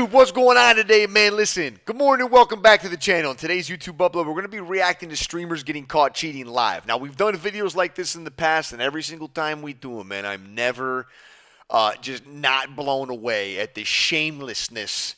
YouTube, what's going on today, man? Listen, good morning and welcome back to the channel. In today's YouTube upload, we're going to be reacting to streamers getting caught cheating live. Now, we've done videos like this in the past, and every single time we do them, man, I'm never just not blown away at the shamelessness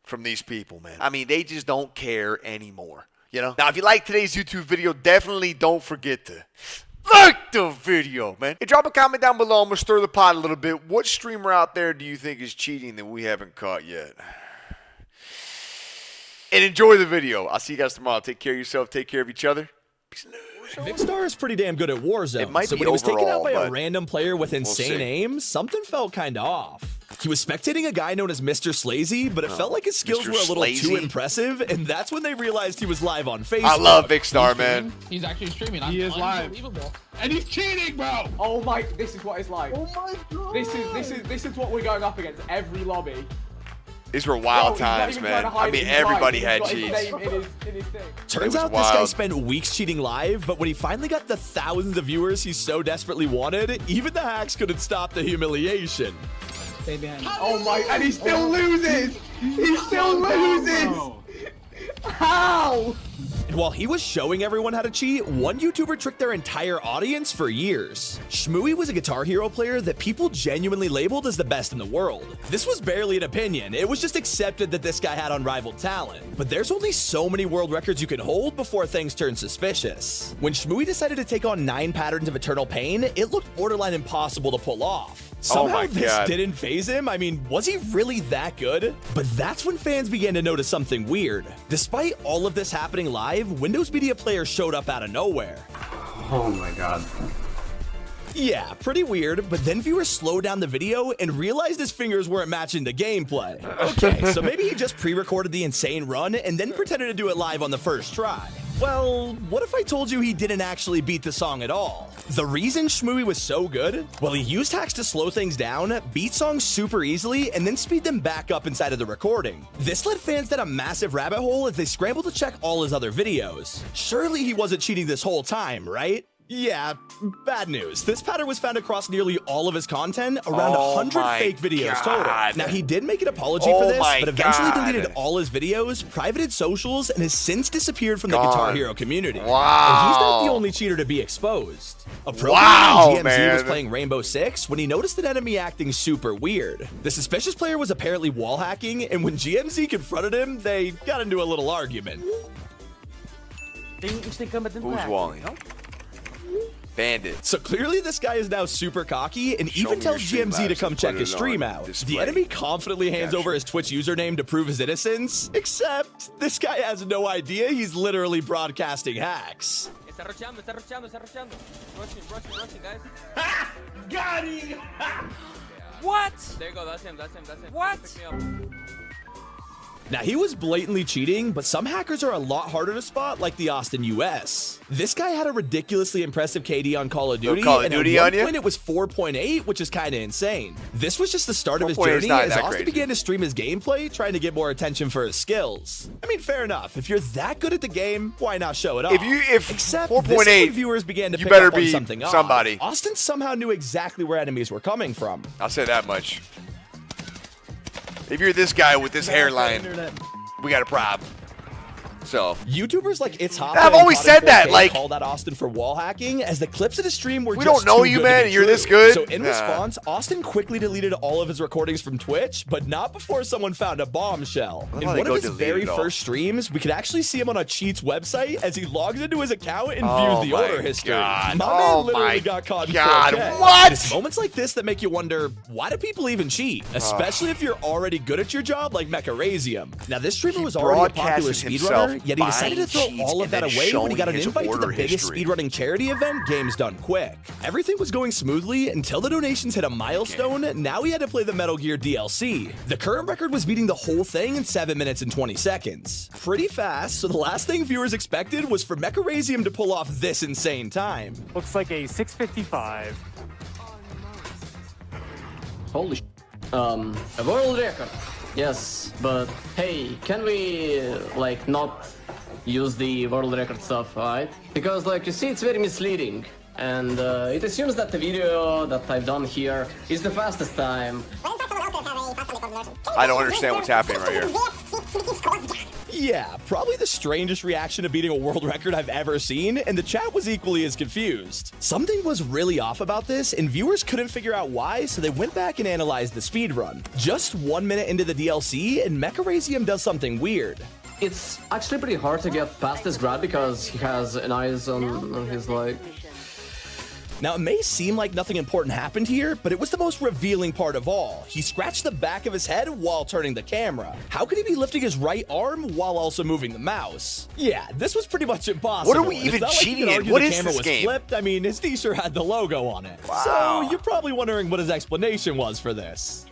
from these people, man. I mean, they just don't care anymore, you know? Now, if you like today's YouTube video, definitely don't forget to like the video, man. Hey, drop a comment down below. I'm going to stir the pot a little bit. What streamer out there do you think is cheating that we haven't caught yet? And enjoy the video. I'll see you guys tomorrow. Take care of yourself. Take care of each other. Peace and love. Pestar is pretty damn good at Warzone, It might so be when he was taken out by overall, a random player with insane aim, something felt kinda off. He was spectating a guy known as Mr. Slazy, but it felt like his skills Mr. were a little Slazy? too impressive, and that's when they realized he was live on Facebook. I love Pestar, man. He's actually streaming. He is live. Unbelievable. And he's cheating, bro! Oh my, this is what it's like. Oh my god! This is what we're going up against every lobby. These were wild Bro, he's not times, even man. trying to hide I mean, his everybody name. had He's got cheats. his name in his thing. Turns was out this guy wild. spent weeks cheating live, but when he finally got the thousands of viewers he so desperately wanted, even the hacks couldn't stop the humiliation. Stay behind. Oh my, and he still loses! He still loses! How? And while he was showing everyone how to cheat, one YouTuber tricked their entire audience for years. Shoi was a Guitar Hero player that people genuinely labeled as the best in the world. This was barely an opinion, it was just accepted that this guy had unrivaled talent. But there's only so many world records you can hold before things turn suspicious. When Shoi decided to take on 9 patterns of eternal pain, it looked borderline impossible to pull off. Somehow my this God. didn't faze him. I mean, was he really that good? But that's when fans began to notice something weird. Despite all of this happening live, Windows Media players showed up out of nowhere. Oh my god. Yeah, pretty weird, but then viewers slowed down the video and realized his fingers weren't matching the gameplay. Okay, so maybe he just pre-recorded the insane run and then pretended to do it live on the first try. Well, what if I told you he didn't actually beat the song at all? The reason Shoi was so good? Well, he used hacks to slow things down, beat songs super easily, and then speed them back up inside of the recording. This led fans down a massive rabbit hole as they scrambled to check all his other videos. Surely he wasn't cheating this whole time, right? Yeah, bad news. This pattern was found across nearly all of his content, around 100 my fake videos God. total. Now, he did make an apology Oh for this, my but eventually God. deleted all his videos, privated socials, and has since disappeared from the Gone. Guitar Hero community. Wow. And he's not the only cheater to be exposed. A pro Wow, player named GMZ was man. playing Rainbow Six when he noticed an enemy acting super weird. The suspicious player was apparently wall hacking, and when GMZ confronted him, they got into a little argument. Who's walling? Bandit. So clearly this guy is now super cocky and even me tells your stream GMZ to labs come and check put his it stream on out. display. The enemy confidently hands Capture. over his Twitch username to prove his innocence, except this guy has no idea he's literally broadcasting hacks. Está rocheando, está rocheando, está rocheando. Rushing, guys. Got him! What? There you go, that's him. What? Pick me up. Now, he was blatantly cheating, but some hackers are a lot harder to spot, like the Austin US. This guy had a ridiculously impressive KD on Call of Duty, Call of and Duty at on one ya? point it was 4.8, which is kinda insane. This was just the start of his 4.8 is journey, not as that Austin crazy. began to stream his gameplay, trying to get more attention for his skills. I mean, fair enough. If you're that good at the game, why not show it off? If Except 4.8, this is when viewers began to you pick better up on be something odd. somebody. Austin somehow knew exactly where enemies were coming from. I'll say that much. If you're this guy with this hairline, we got a problem. So YouTubers like It's Hot I've always said that, like- called out Austin for wall hacking, as the clips of his stream were We just don't know too you, good man, to be and you're true. this good? So in Nah. response, Austin quickly deleted all of his recordings from Twitch, but not before someone found a bombshell. How In they one go of his delete very it all? first streams, we could actually see him on a cheats website as he logs into his account and Oh views the my order history. God. My Oh man literally my got caught in God. 4K. What? It's moments like this that make you wonder, why do people even cheat? Especially if you're already good at your job like Meccum. Now, this streamer was already a popular broadcasted himself speedrunner, yet he decided to throw buying all of cheats that and then away when he got an showing his invite to the order biggest history. speedrunning charity event, Games Done Quick. Everything was going smoothly until the donations hit a milestone. Now he had to play the Metal Gear DLC. The current record was beating the whole thing in 7 minutes and 20 seconds. Pretty fast, so the last thing viewers expected was for Meccum to pull off this insane time. Looks like a 6:55. Holy a world record. Yes, but hey, can we like not use the world record stuff, right? Because like you see, it's very misleading. And it assumes that the video that I've done here is the fastest time. Well, in fact, someone else could have a faster record I don't understand what's happening right here. Yeah, probably the strangest reaction to beating a world record I've ever seen, and the chat was equally as confused. Something was really off about this, and viewers couldn't figure out why, so they went back and analyzed the speedrun. Just 1 minute into the DLC, and Meccum does something weird. It's actually pretty hard to get past this grab because he has an eyes on his like. Now, it may seem like nothing important happened here, but it was the most revealing part of all. He scratched the back of his head while turning the camera. How could he be lifting his right arm while also moving the mouse? Yeah, this was pretty much impossible. What are we even cheating in? What is this game? Flipped. I mean, his t-shirt had the logo on it. Wow. So you're probably wondering what his explanation was for this.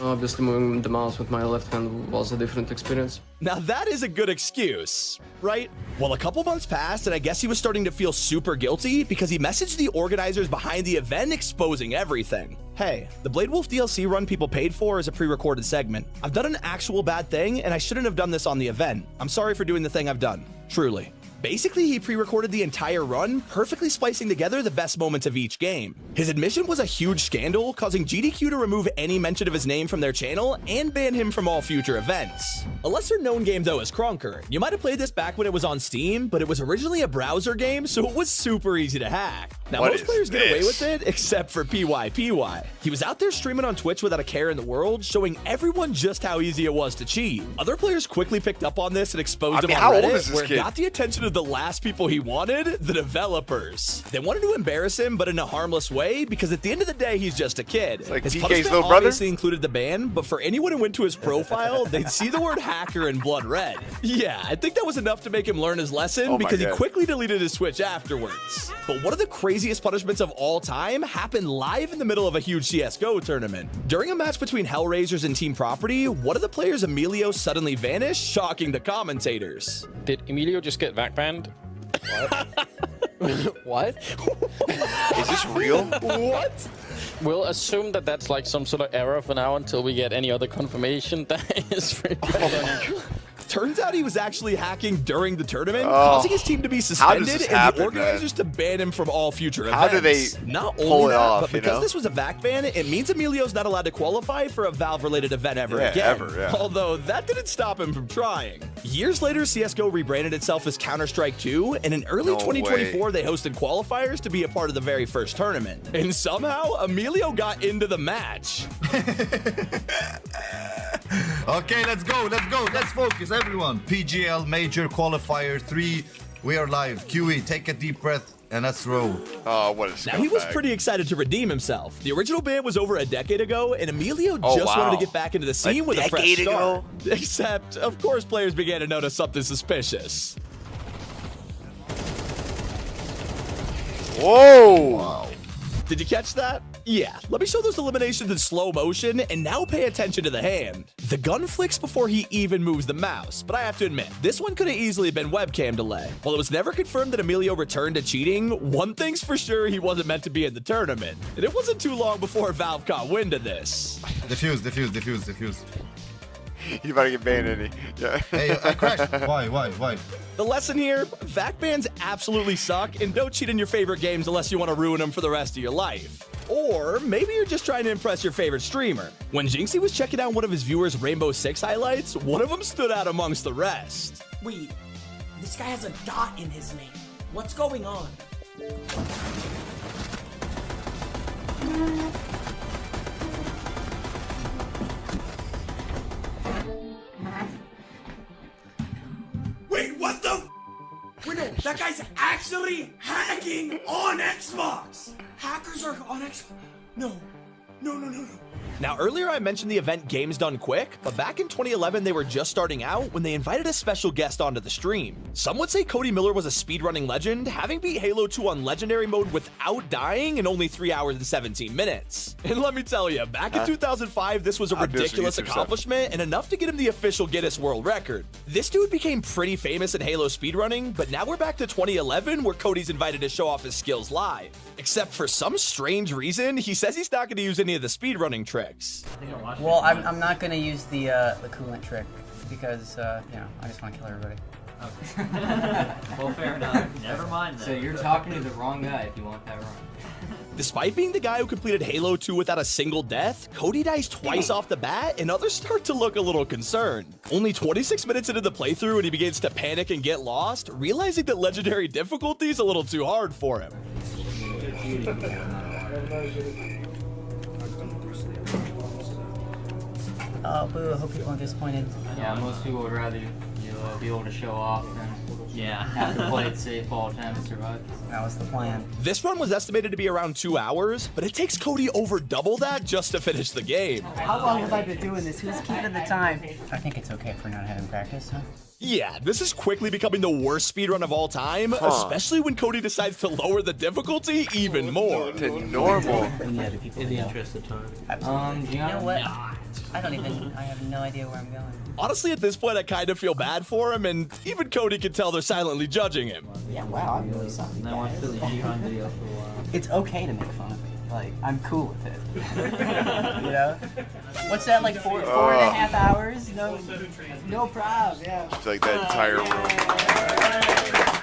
Obviously, moving the mouse with my left hand was a different experience. Now that is a good excuse, right? Well, a couple months passed, and I guess he was starting to feel super guilty because he messaged the organizers behind the event exposing everything. Hey, the Blade Wolf DLC run people paid for is a pre-recorded segment. I've done an actual bad thing, and I shouldn't have done this on the event. I'm sorry for doing the thing I've done. Truly. Basically, he pre-recorded the entire run, perfectly splicing together the best moments of each game. His admission was a huge scandal, causing GDQ to remove any mention of his name from their channel and ban him from all future events. A lesser-known game, though, is Kronker. You might have played this back when it was on Steam, but it was originally a browser game, so it was super easy to hack. Now, most players get away with it, except for PYPY. He was out there streaming on Twitch without a care in the world, showing everyone just how easy it was to cheat. Other players quickly picked up on this and exposed him on Reddit, where it got the attention of the last people he wanted, the developers. They wanted to embarrass him, but in a harmless way, because at the end of the day, he's just a kid. It's like his DK's punishment little brother? obviously included the ban, but for anyone who went to his profile, they'd see the word hacker in blood red. Yeah, I think that was enough to make him learn his lesson, because he quickly deleted his Twitch afterwards. But one of the craziest punishments of all time happened live in the middle of a huge CSGO tournament. During a match between Hellraisers and Team Property, one of the players, Alelio, suddenly vanished, shocking the commentators. Did Emilio just get back banned? What? What? Is this real? What? We'll assume that that's like some sort of error for now until we get any other confirmation that is free. Turns out he was actually hacking during the tournament, causing his team to be suspended and the organizers to ban him from all future events. How do they not pull only it that, off, but because this was a VAC ban, it means Emilio's not allowed to qualify for a Valve-related event ever again. Although that didn't stop him from trying. Years later, CSGO rebranded itself as Counter-Strike 2, and in early 2024, they hosted qualifiers to be a part of the very first tournament. And somehow, Alelio got into the match. Okay, let's go. Let's focus, everyone. PGL Major Qualifier 3. We are live. QE, take a deep breath and let's roll. Oh, what a scumbag. Now, he was pretty excited to redeem himself. The original ban was over a decade ago, and Alelio just wanted to get back into the scene with a fresh start. Except, of course, players began to notice something suspicious. Whoa! Wow. Did you catch that? Yeah, let me show those eliminations in slow motion, and now pay attention to the hand. The gun flicks before he even moves the mouse, but I have to admit, this one could have easily been webcam delay. While it was never confirmed that Alelio returned to cheating, one thing's for sure, he wasn't meant to be in the tournament. And it wasn't too long before Valve caught wind of this. Defuse. You about to get banned, Eddie. Yeah. Hey, I crashed. Why? The lesson here, VAC bans absolutely suck, and don't cheat in your favorite games unless you want to ruin them for the rest of your life. Or maybe you're just trying to impress your favorite streamer. When Jinxie was checking out one of his viewers' Rainbow Six highlights, one of them stood out amongst the rest. Wait, this guy has a dot in his name. What's going on? Wait, what the? Wait, no, that guy's actually hacking on Xbox. Hackers are on Xbox. No. Now, earlier I mentioned the event Games Done Quick, but back in 2011 they were just starting out when they invited a special guest onto the stream. Some would say Cody Miller was a speedrunning legend, having beat Halo 2 on Legendary mode without dying in only 3 hours and 17 minutes. And let me tell you, back in 2005, this was a ridiculous accomplishment and enough to get him the official Guinness World Record. This dude became pretty famous in Halo speedrunning, but now we're back to 2011 where Cody's invited to show off his skills live. Except for some strange reason, he says he's not going to use any of the speedrunning tricks. Well, I'm not going to use the coolant trick because, you know, I just want to kill everybody. Well, fair enough. Never mind then. So you're talking to the wrong guy if you want that wrong. Despite being the guy who completed Halo 2 without a single death, Cody dies twice off the bat, and others start to look a little concerned. Only 26 minutes into the playthrough, and he begins to panic and get lost, realizing that legendary difficulty is a little too hard for him. Oh, boo, I hope people aren't disappointed. Yeah, most people would rather you be able to show off than have to play it safe all the time and survive. That was the plan. This run was estimated to be around 2 hours, but it takes Cody over double that just to finish the game. How long have I been doing this? Who's keeping the time? I think it's okay for not having practice, huh? Yeah, this is quickly becoming the worst speedrun of all time, especially when Cody decides to lower the difficulty even more. To normal. In the interest of time. You know what? I have no idea where I'm going. Honestly, at this point, I kind of feel bad for him, and even Cody can tell they're silently judging him. Yeah, wow, I'm really sorry. I watched Philly G-Con video for a while. It's okay to make fun of me. Like, I'm cool with it. You know? What's that, like 4.5 hours? No problem, yeah. I feel like that entire room.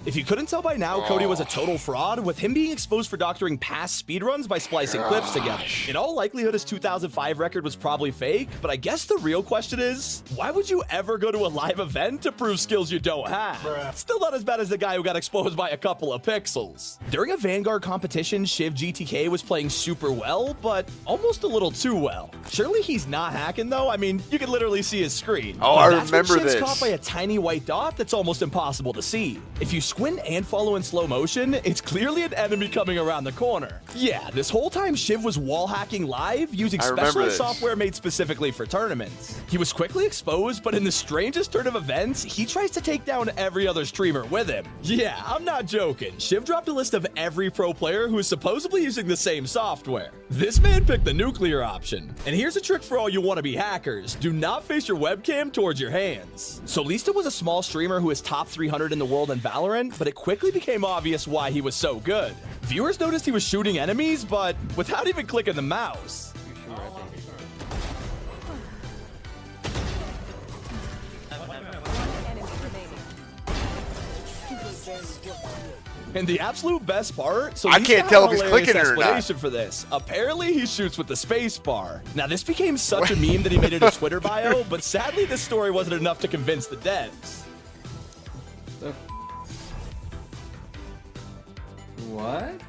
If you couldn't tell by now, Cody was a total fraud, with him being exposed for doctoring past speedruns by splicing clips together. In all likelihood, his 2005 record was probably fake, but I guess the real question is, why would you ever go to a live event to prove skills you don't have? Still not as bad as the guy who got exposed by a couple of pixels. During a Vanguard competition, Shiv GTK was playing super well, but almost a little too well. Surely he's not hacking though? I mean, you can literally see his screen. Oh, But I that's when remember Shiv's this. caught by a tiny white dot that's almost impossible to see. If you squint and follow in slow motion, it's clearly an enemy coming around the corner. Yeah, this whole time Shiv was wall hacking live using I remember specialized this. software made specifically for tournaments. He was quickly exposed, but in the strangest turn of events, he tries to take down every other streamer with him. Yeah, I'm not joking. Shiv dropped a list of every pro player who is supposedly using the same software. This man picked the nuclear option. And here's a trick for all you wannabe hackers. Do not face your webcam towards your hands. So Lista was a small streamer who is top 300 in the world in Valorant, but it quickly became obvious why he was so good. Viewers noticed he was shooting enemies, but without even clicking the mouse. And the absolute best part, so I Lisa can't had tell a if he's hilarious clicking it or not. explanation for this. Apparently, he shoots with the space bar. Now, this became such a meme that he made it a Twitter bio, but sadly, this story wasn't enough to convince the devs. What?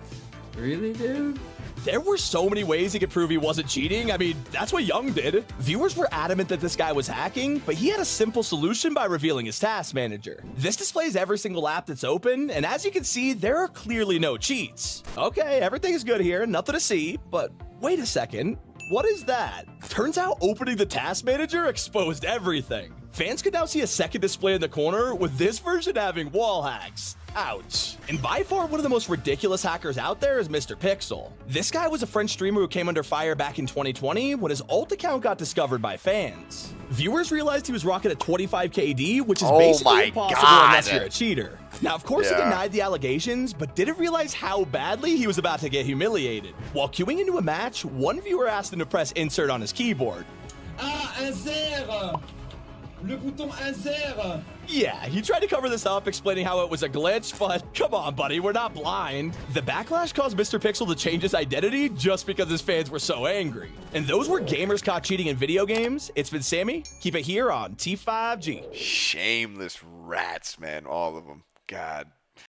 Really, dude? There were so many ways he could prove he wasn't cheating. I mean, that's what Young did. Viewers were adamant that this guy was hacking, but he had a simple solution by revealing his task manager. This displays every single app that's open, and as you can see, there are clearly no cheats. Okay, everything's good here, nothing to see, but wait a second. What is that? Turns out opening the task manager exposed everything. Fans could now see a second display in the corner, with this version having wall hacks. Ouch. And by far one of the most ridiculous hackers out there is Mr. Pixel. This guy was a French streamer who came under fire back in 2020 when his alt account got discovered by fans. Viewers realized he was rocking a 25 KD, which is basically impossible unless you're a cheater. Now, of course, he denied the allegations, but didn't realize how badly he was about to get humiliated. While queuing into a match, one viewer asked him to press insert on his keyboard. Ah, insert! Le bouton insert! Yeah, he tried to cover this up, explaining how it was a glitch, but come on, buddy, we're not blind. The backlash caused Mr. Pixel to change his identity just because his fans were so angry. And those were gamers caught cheating in video games. It's been Sammy. Keep it here on T5G. Shameless rats, man. All of them. God.